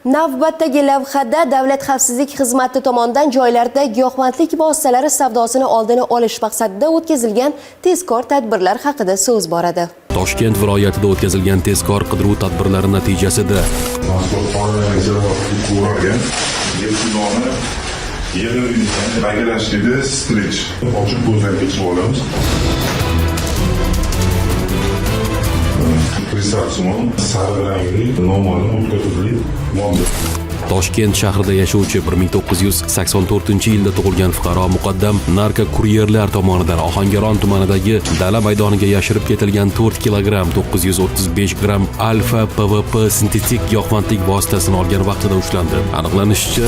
Navbatdagi lavhada Davlat xavfsizlik xizmati tomonidan joylarda giyohvandlik vositalari savdosini oldini olish maqsadida o'tkazilgan tezkor tadbirlar haqida so'z boradi. Toshkent viloyatida o'tkazilgan tezkor qidiruv tadbirlari natijasida Toshkent shahrida yashovchi 1984-yilda tug'ilgan fuqaro Muqaddam narko-kuryerlar tomonidan Ohangaron tumanidagi dala maydoniga yashirib ketilgan 4 kilogramm 935 gramm alfa PVP sintetik giyohvandlik vositasini olgan vaqtida ushlandi. Aniqlanishicha,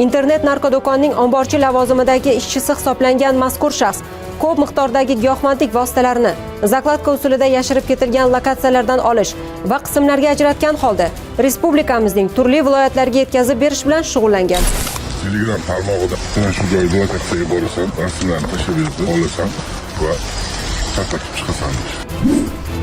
internet narkodo'konning omborchi lavozimidagi ishchisi hisoblangan mazkur shaxs ko'p miqdordagi giyohvandlik vositalarini zakladka usulida yashirib ketilgan lokatsiyalardan olish va qismlarga ajratgan holda respublikamizning turli viloyatlariga yetkazib berish bilan shug'ullangan. Telegram tarmog'ida ana shu joyda lokatsiyaga borasan, rasmlarni tashlab berib olasan va tarqatib chiqasan.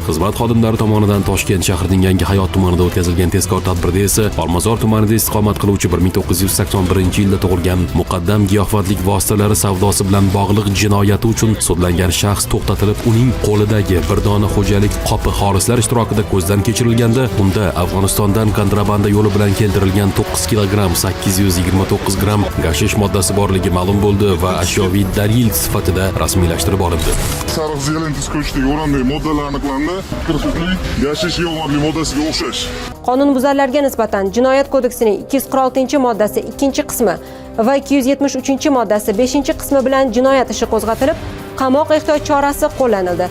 xizmat xodimlari tomonidan Toshkent shahrining Yangi Hayot tumanida o'tkazilgan tezkor tadbirda esa Olmazor tumanida istiqomat qiluvchi 1981-yilda tug'ilgan Muqaddam giyohvandlik vositalari savdosi bilan bog'liq jinoyati uchun sudlangan shaxs to'xtatilib, uning qo'lidagi bir dona xo'jalik qopi xolislar ishtirokida ko'zdan kechirilganda, unda Afg'onistondan kontrabanda yo'li bilan keltirilgan 9 kilogramm 829 gramm gashish moddasi borligi ma'lum bo'ldi va ashyoviy dalil sifatida rasmiylashtirib olindi. Sariq zelentis ko'chdagi o'ramli moddalar aniqlandi. Gashish giyohvandlik moddasiga o'xshash. Qonunbuzarlarga nisbatan Jinoyat kodeksining 246-moddasi 2-qismi va 273-moddasi 5-qismi bilan jinoyat ishi qo'zg'atilib, qamoq ehtiyot chorasi qo'llanildi.